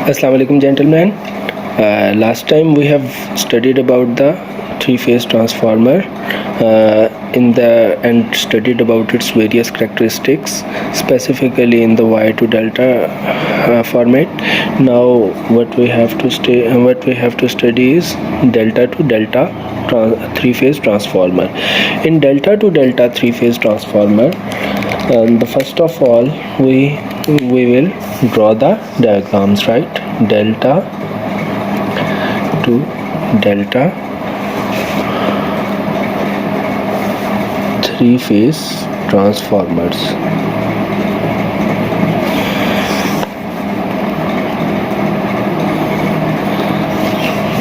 Assalamu alaikum gentlemen. Last time we have studied about the three-phase transformer and studied about its various characteristics, specifically in the Y to delta format. Now what we have to study is delta to delta three-phase transformer. In delta to delta three-phase transformer, the first of all we will draw the diagrams, right? Delta to delta three-phase transformers.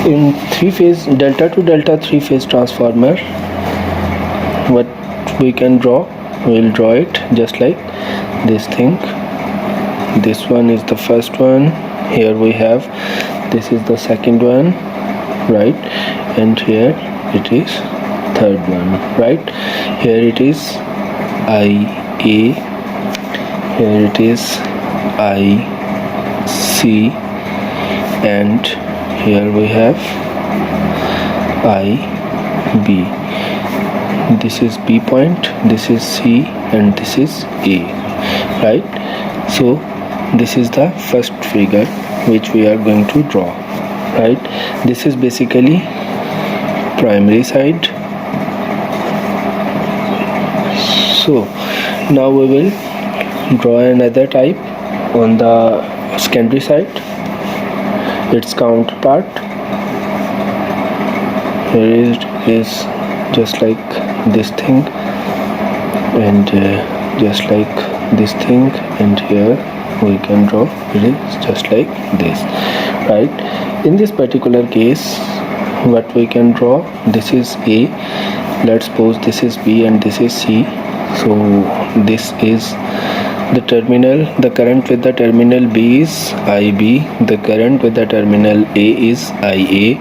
In three-phase delta to delta three-phase transformer, what we can draw, we'll draw it just like this thing. This one is the first one. Here we have, this is the second one, right? And here it is third one, right? Here it is IA, here it is IC, and here we have IB. This is B point, this is C, and this is A, right? So this is the first figure which we are going to draw, right? This is basically primary side. So now we will draw another type on the secondary side, its counterpart. Here it is just like this thing, and just like this thing, and here we can draw it is just like this, right? In this particular case, what we can draw, this is A, let's suppose this is B and this is C. So this is the terminal, the current with the terminal B is IB, the current with the terminal A is IA,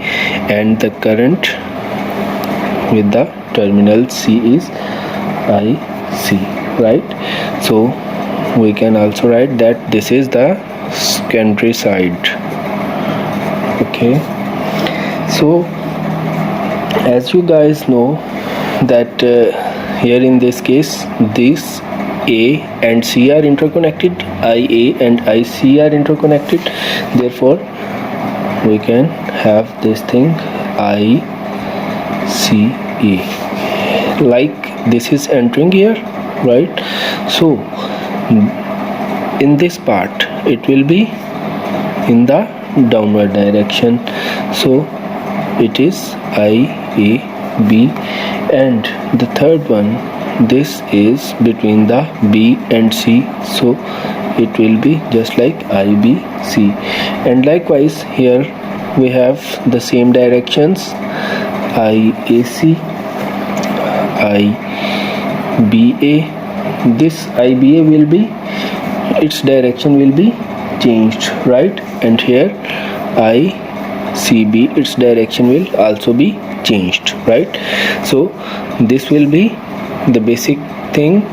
and the current with the terminal C is IC, right? So we can also write that this is the secondary side. Okay, so as you guys know that here in this case, this A and C are interconnected, IA and IC are interconnected, therefore we can have this thing ICA, like this is entering here, right? So in this part it will be in the downward direction, so it is IAB, and the third one, this is between the B and C, so it will be just like IBC. And likewise here we have the same directions, IAC, IBA. This IBA will be, its direction will be changed, right? And here ICB, its direction will also be changed, right? So this will be the basic thing,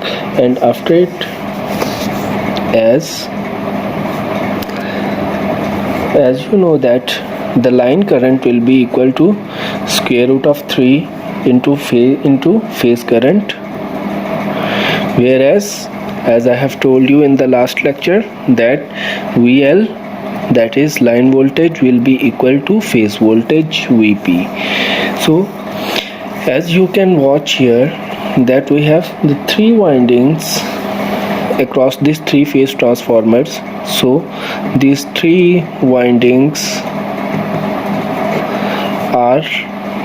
and after it, as you know that the line current will be equal to square root of 3 into phase current, whereas as I have told you in the last lecture that VL, that is line voltage, will be equal to phase voltage VP. So as you can watch here that we have the three windings across these three-phase transformers. So these three windings are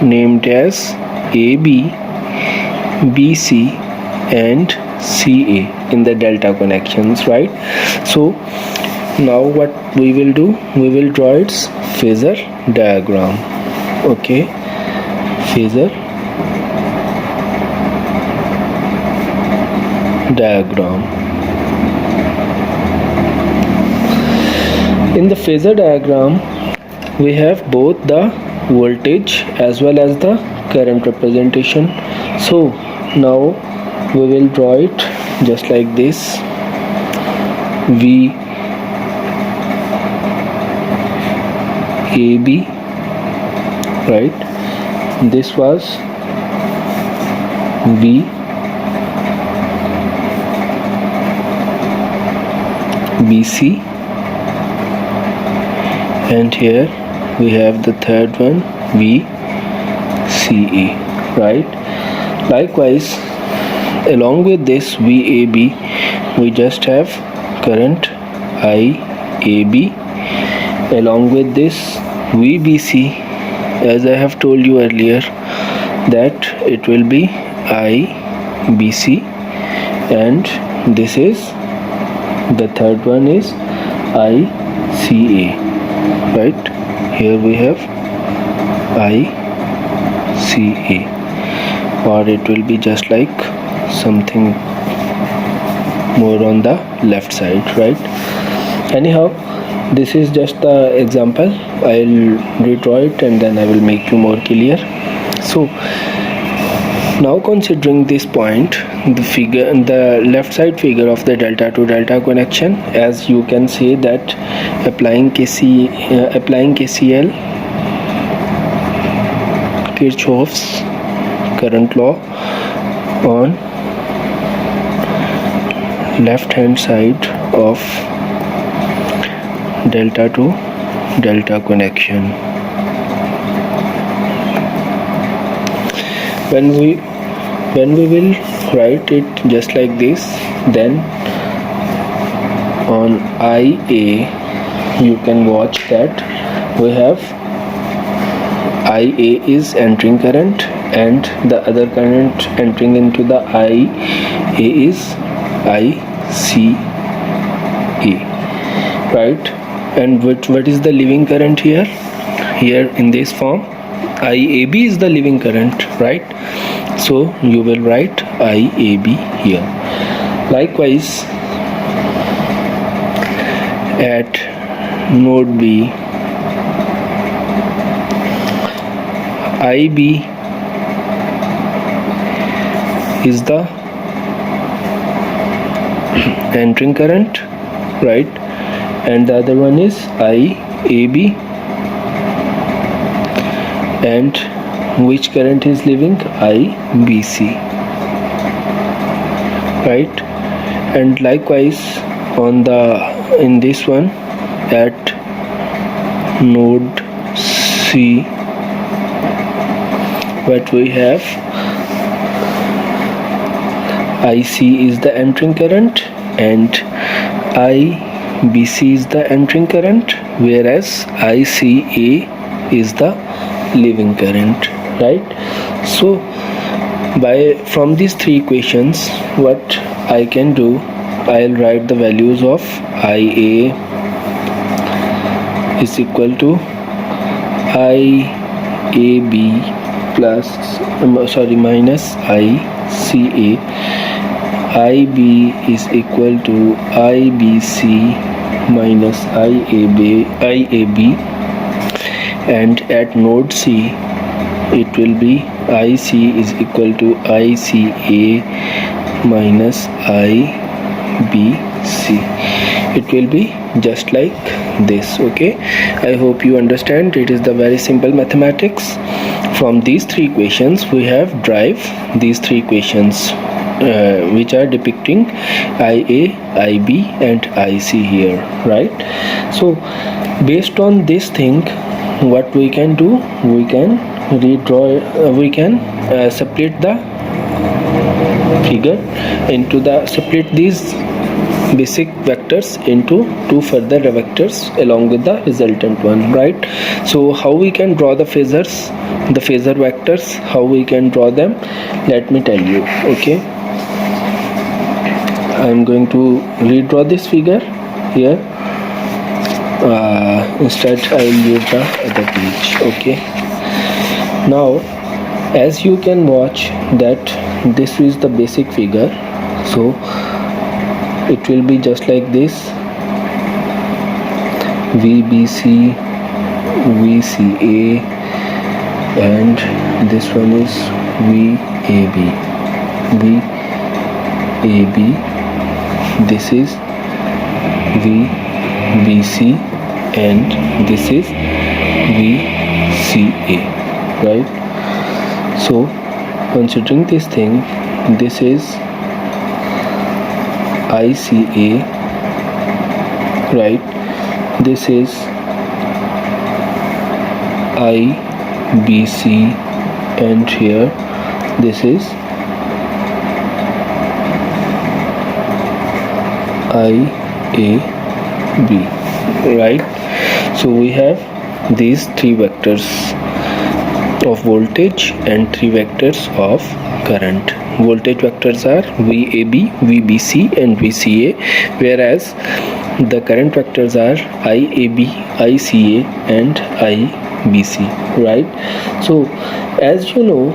named as AB, BC and CA in the delta connections, right? So now what we will do, we will draw its phasor diagram. Okay, phasor diagram. In the phasor diagram we have both the voltage as well as the current representation. So now we will draw it just like this. V AB, right? This was B, BC, and here we have the third one, VCE, right? Likewise, along with this VAB, we just have current IAB. Along with this VBC, as I have told you earlier, that it will be IBC, and this is the third one is ICA, right? Here we have ICA, or it will be just like something more on the left side, right? Anyhow, this is just the example. I'll redraw it and then I will make you more clear. So now, considering this point, the left side figure of the delta to delta connection, as you can say that applying KCL, Kirchhoff's current law, on left hand side of delta to delta connection. When we will write it just like this, then on IA you can watch that we have IA is entering current and the other current entering into the IA is ICA, right? And what is the leaving current here? Here in this form, IAB is the leaving current, right? So you will write IAB here. Likewise, at node B, IB is the entering current, right? And the other one is IAB, and which current is leaving? IBC, right? And likewise in this one, at node C, what we have, IC is the entering current and IBC is the entering current, whereas ICA is the leaving current, right? So from these three equations, what I can do, I'll write the values of IA is equal to IAB minus ICA. IB is equal to IBC minus IAB, and at node C it will be IC is equal to ICA minus IBC. It will be just like this. Okay, I hope you understand. It is the very simple mathematics. From these three equations we have derived these three equations which are depicting IA, IB and IC here, right? So based on this thing, what we can do, we can redraw, we can separate the figure into separate these basic vectors into two further vectors along with the resultant one, right? So how we can draw the phasors, the phasor vectors, how we can draw them, let me tell you. Okay, I am going to redraw this figure here. Instead I will use the other page. Okay, now as you can watch that this is the basic figure, so it will be just like this: VBC, VCA, and this one is VAB, this is VBC, and this is IBCA, right? So considering this thing, this is ICA, right? This is IBC, and here this is IAB, right? So we have these three vectors of voltage and three vectors of current. Voltage vectors are VAB, VBC and VCA, whereas the current vectors are IAB, ICA and IBC, right? So as you know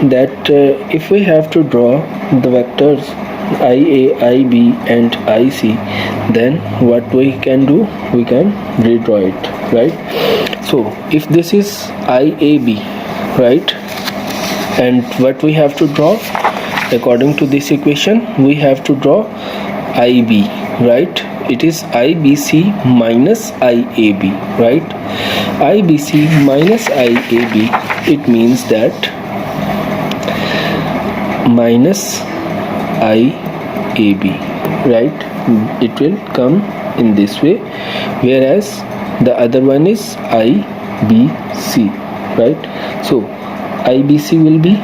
that if we have to draw the vectors IA, IB and IC, then what we can do, we can redraw it, right? So if this is IAB, right, and what we have to draw according to this equation, we have to draw IB, right? It is IBC minus IAB, right? IBC minus IAB, it means that minus IAB, right? It will come in this way, whereas the other one is IBC, right? So IBC will be,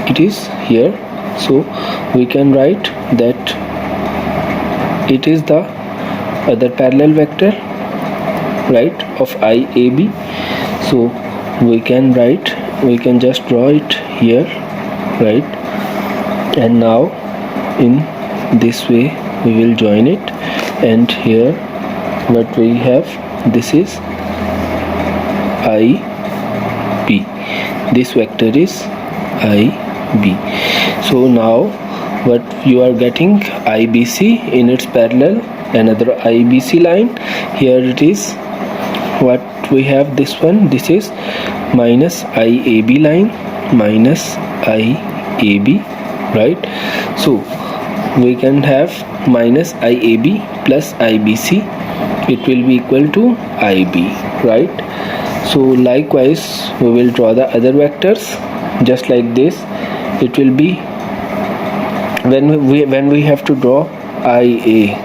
it is here, so we can write that it is the other parallel vector, right, of IAB. So we can write, we can just draw it here, right? And now in this way we will join it, and here what we have, this is IB, this vector is IB. So now what you are getting, IBC in its parallel, another IBC line, here it is what we have, this one, this is minus IAB line, minus IAB, right? So we can have minus IAB plus IBC, it will be equal to IB, right? So likewise we will draw the other vectors just like this. It will be, when we have to draw IA,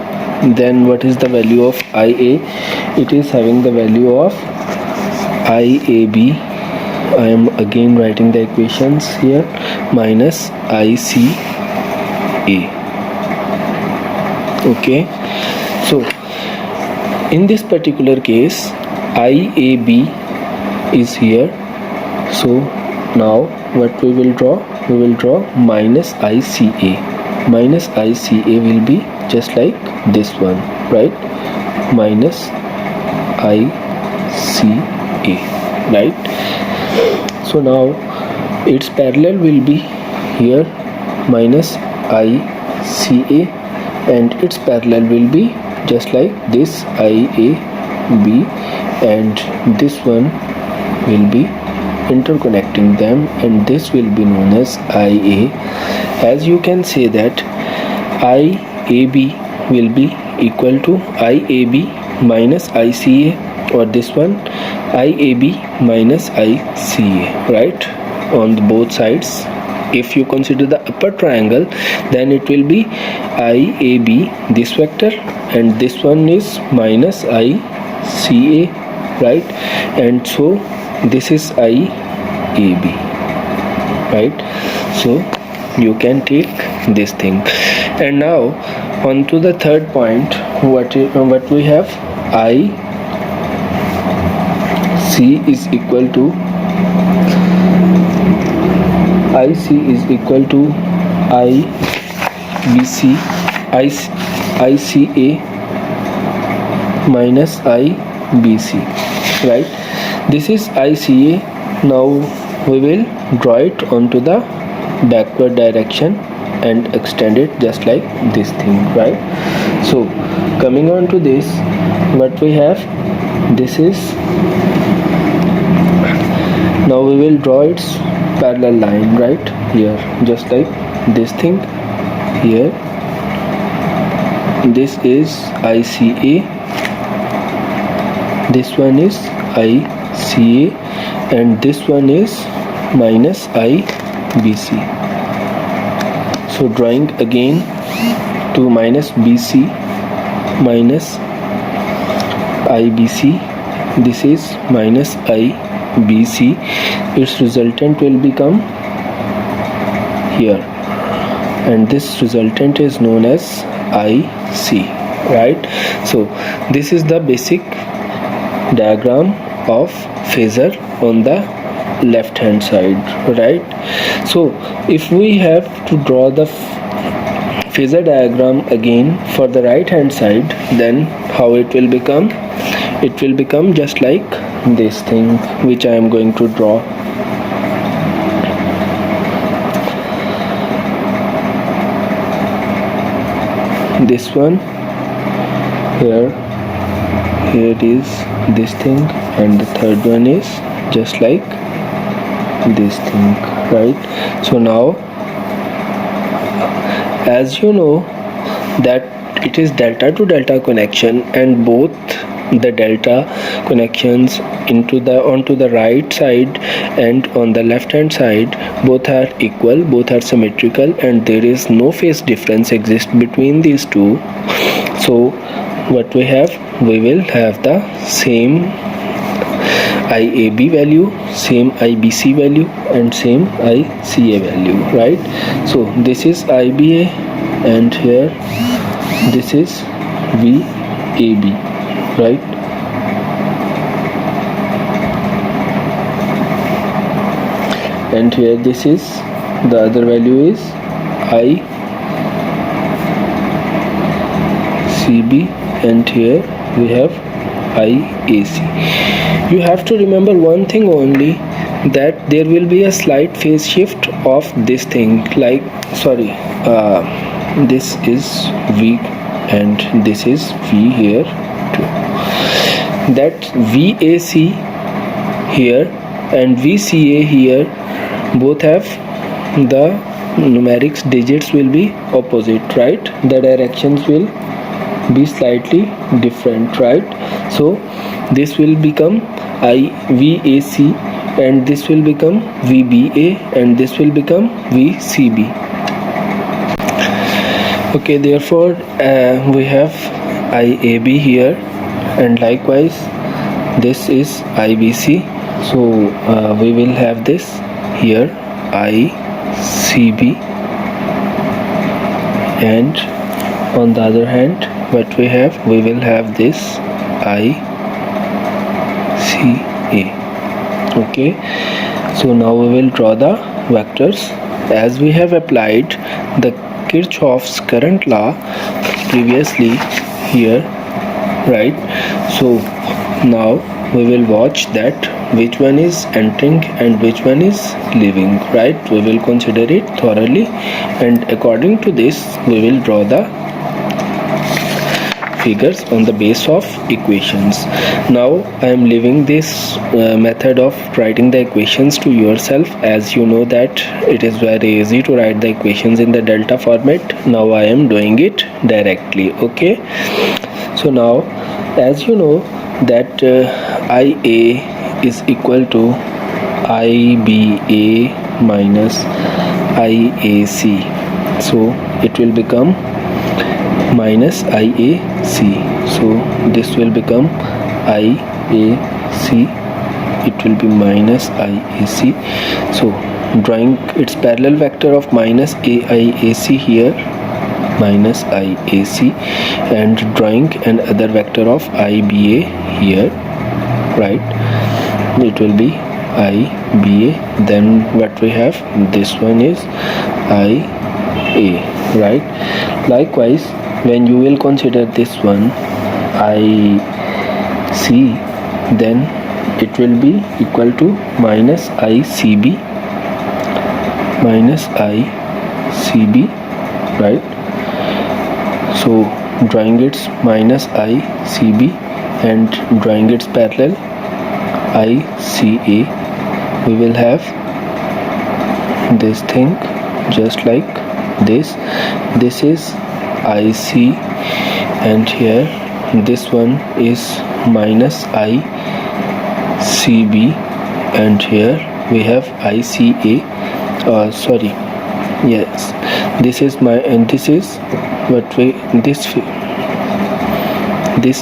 then what is the value of IA? It is having the value of IAB, I am again writing the equations here, minus ICA. Okay, so in this particular case IAB is here, so now what we will draw, we will draw minus ICA. Minus ICA will be just like this one, right? Minus ICA, right? So now its parallel will be here, minus ICA, and its parallel will be just like this IAB, and this one will be interconnecting them, and this will be known as IA. As you can say that IAB will be equal to IAB minus ICA, or this one IAB minus ICA, right, on both sides. If you consider the upper triangle, then it will be IAB, this vector, and this one is minus ICA, right? And so this is IAB, right? So you can take this thing. And now on to the third point, what we have, IC is equal to IBC, ICA minus IBC, right? This is ICA. Now we will draw it onto the backward direction and extend it just like this thing, right? So coming on to this, what we have, this is, now we will draw its parallel line right here, just like this thing here. This is ICA, this one is IBC, ICA, and this one is minus IBC. So drawing again to minus BC minus IBC, this is minus IBC, its resultant will become here, and this resultant is known as IC, right? So this is the basic diagram of phasor on the left hand side, right? So if we have to draw the phasor diagram again for the right hand side, then how it will become? It will become just like this thing which I am going to draw. This one here it is this thing, and the third one is just like this thing, right? So now, as you know that it is delta to delta connection, and both the delta connections onto the right side and on the left hand side both are equal, both are symmetrical, and there is no phase difference exist between these two. So what we will have the same IAB value, same IBC value, and same ICA value, right? So this is IBA, and here this is VAB, right? And here this is the other value is ICB, and here we have IAC. You have to remember one thing only, that there will be a slight phase shift of this thing, like this is V and this is V here too. That VAC here and VCA here both have the numerics digits will be opposite, right? The directions will be slightly different, right? So this will become VAC, and this will become VBA, and this will become VCB. Okay, therefore we have IAB here, and likewise this is IBC. So we will have this here ICB, and on the other hand what we will have this ICA. Okay, so now we will draw the vectors as we have applied the Kirchhoff's current law previously here, right? So now we will watch that which one is entering and which one is leaving, right? We will consider it thoroughly, and according to this we will draw the figures on the base of equations. Now I am leaving this method of writing the equations to yourself, as you know that it is very easy to write the equations in the delta format. Now I am doing it directly. Okay, so now as you know that IA is equal to IBA minus IAC, so it will become minus IAC. So this will become IAC, it will be minus IAC. So drawing its parallel vector of minus AIAC here, minus IAC, and drawing another vector of IBA here, right? It will be IBA. Then what we have, this one is IA, right? Likewise, when you will consider this one IC, then it will be equal to minus ICB, right? So drawing its minus ICB and drawing its parallel ICA, we will have this thing just like this. This is IC, and here this one is minus ICA, ICB, and here we have ICA. Yes, this is my, and this is what we, this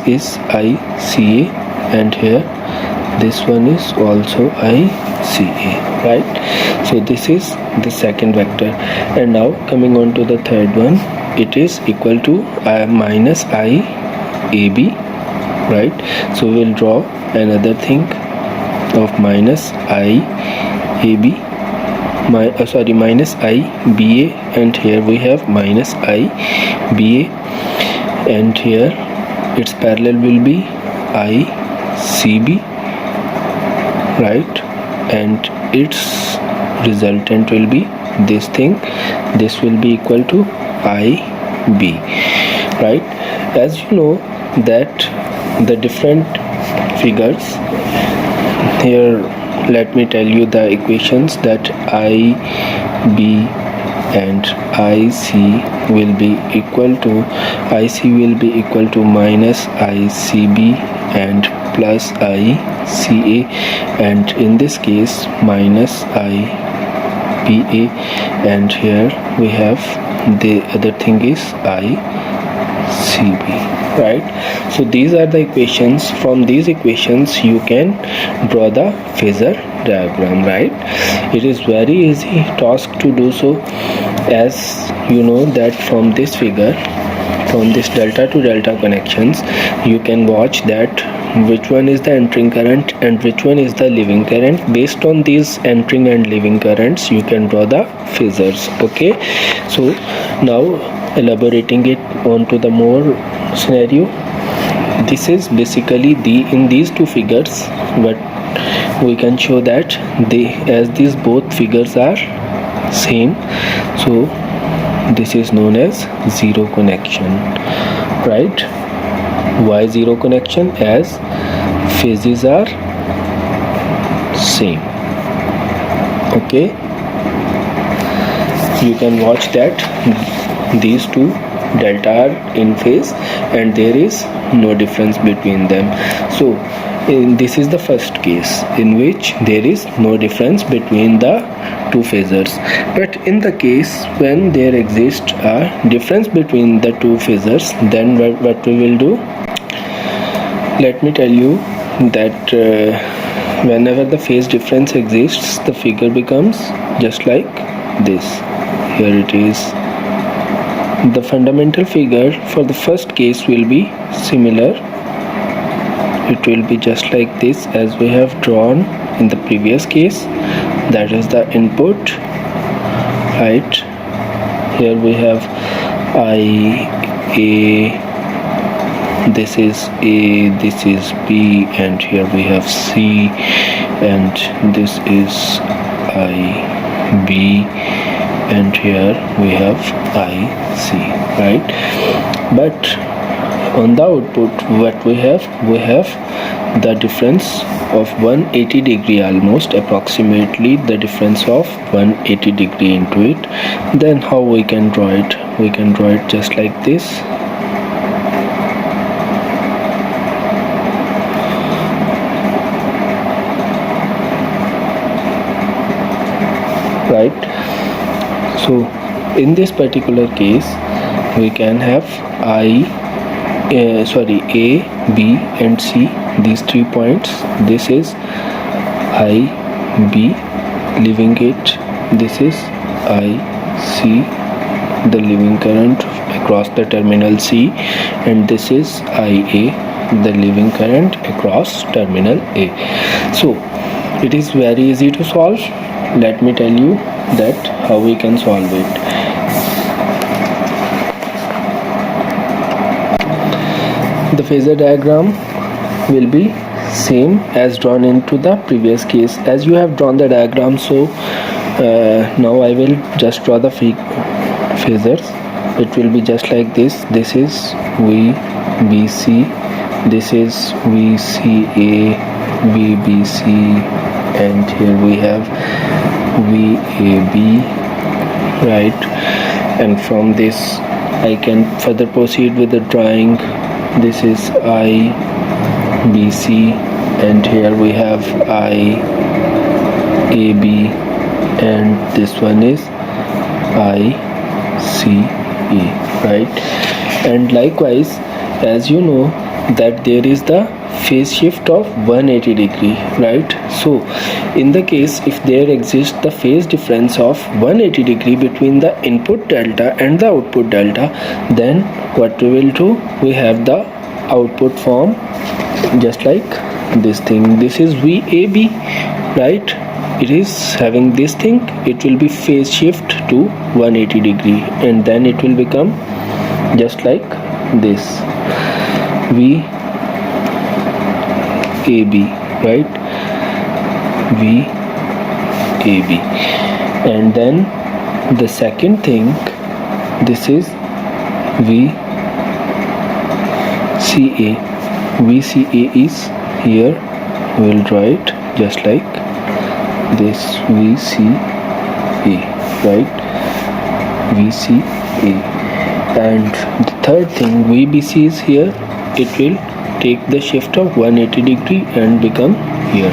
is ICA, and here this one is also ICA, right? So this is the second vector. And now coming on to the third one, it is equal to minus IAB, right? So we'll draw another thing of minus IAB, minus IBA, and here we have minus IBA, and here its parallel will be ICB, right? And its resultant will be this thing. This will be equal to IB, right? As you know that the different figures here, let me tell you the equations, that IB and IC will be equal to minus ICB and plus ICA, and in this case minus IBA, and here we have the other thing is ICB, right? So these are the equations. From these equations you can draw the phasor diagram, right? It is very easy task to do so, as you know that from this figure, from this delta to delta connections, you can watch that which one is the entering current and which one is the leaving current. Based on these entering and leaving currents, you can draw the phasors. Okay, so now elaborating it onto the more scenario, this is basically in these two figures, but we can show that as these both figures are same, so this is known as zero connection, right? Why zero connection? As phases are same. Okay, you can watch that these two delta are in phase and there is no difference between them. So this is the first case in which there is no difference between the two phasors. But in the case when there exists a difference between the two phasors, then what we will do, let me tell you that whenever the phase difference exists, the figure becomes just like this. Here it is. The fundamental figure for the first case will be similar. It will be just like this as we have drawn in the previous case. That is the input, right? Here we have A, this is A, this is B, and here we have C, and this is IB, and here we have IC, right? But on the output, what we have the difference of 180 degree, almost approximately the difference of 180 degree into it. Then how we can draw it? We can draw it just like this. Right? So in this particular case, we can have A, B and C, these 3 points. This is IB, leaving it. This is IC, the leaving current across the terminal C, and this is IA, the leaving current across terminal A. So it is very easy to solve. Let me tell you that how we can solve it. The phasor diagram will be same as drawn into the previous case. As you have drawn the diagram, so now I will just draw the phasors. It will be just like this. This is VBC, this is VCA, VBC, and here we have VAB, right? And from this I can further proceed with the drawing. This is IBC and here we have IAB, and this one is ICA, right? And likewise, as you know that there is the phase shift of 180 degree, right? So in the case if there exists the phase difference of 180 degree between the input delta and the output delta, then what we will do, we have the output form just like this thing. This is VAB, right? It is having this thing, it will be phase shift to 180 degree, and then it will become just like this, VAB, right? VAB. And then the second thing, this is VCA. VCA is here, we will draw it just like this, VCA, right? VCA. And the third thing, VBC is here, it will take the shift of 180 degree and become here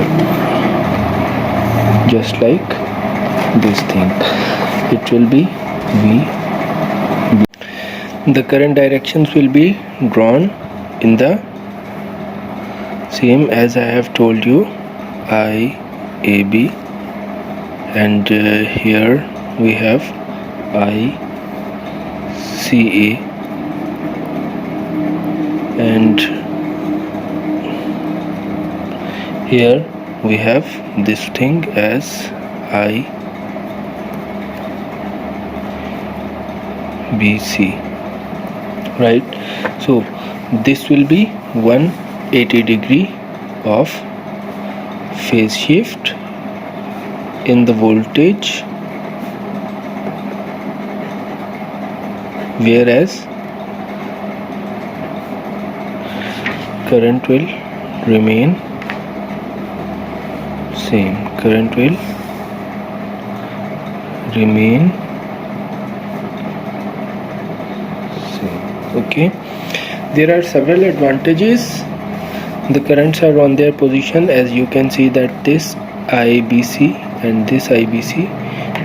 just like this thing, it will be VB. The current directions will be drawn in the same as I have told you, IAB, and here we have ICA, and here we have this thing as IBC, right? So this will be 180 degree of phase shift in the voltage, whereas current will remain same. Current will remain same. Okay, there are several advantages. The currents are on their position, as you can see that this IBC and this IBC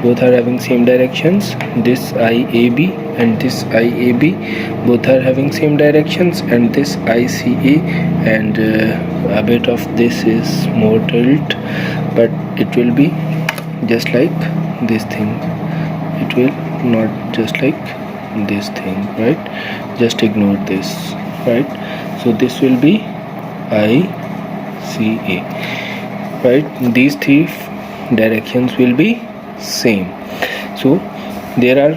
both are having same directions, this IAB and this IAB both are having same directions, and this ICA and a bit of this is more tilt, but it will be just like this thing, it will not just like this thing, right? Just ignore this, right? So this will be ICA, right? These three directions will be same. So there are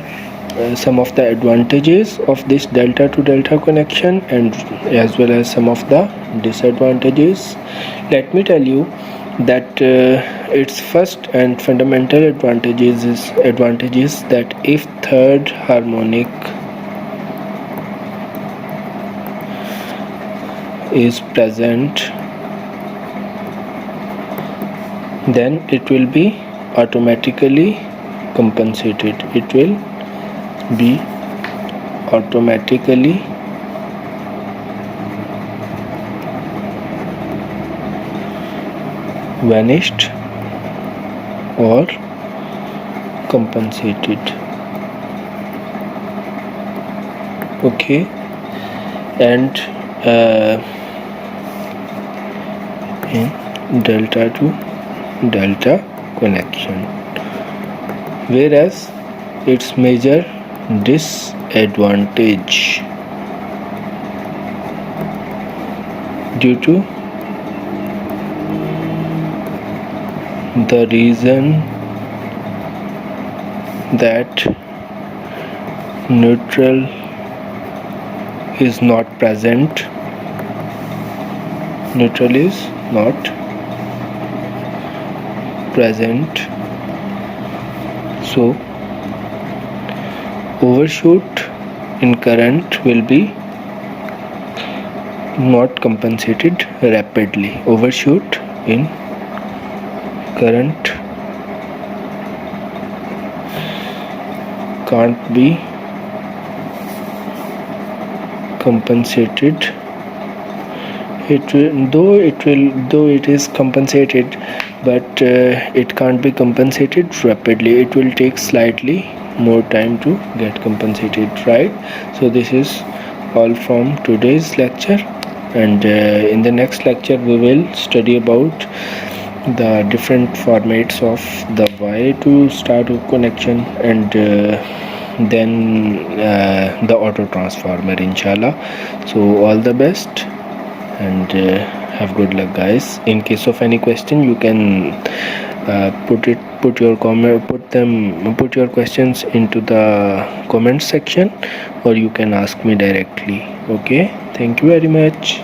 some of the advantages of this delta to delta connection, and as well as some of the disadvantages. Let me tell you that its first and fundamental advantages is that if third harmonic is present, then it will be automatically compensated. It will be automatically vanished or compensated. Okay, and in delta to delta connection, whereas its major disadvantage due to the reason that neutral is not present. Neutral is not present, so overshoot in current will be not compensated rapidly. Overshoot in current can't be compensated though it is compensated, but it can't be compensated rapidly. It will take slightly more time to get compensated, right? So this is all from today's lecture, and in the next lecture we will study about the different formats of the wire to start a connection, and then the auto transformer, inshallah. So all the best, and have good luck, guys. In case of any question, you can put your questions into the comment section, or you can ask me directly. Okay, thank you very much.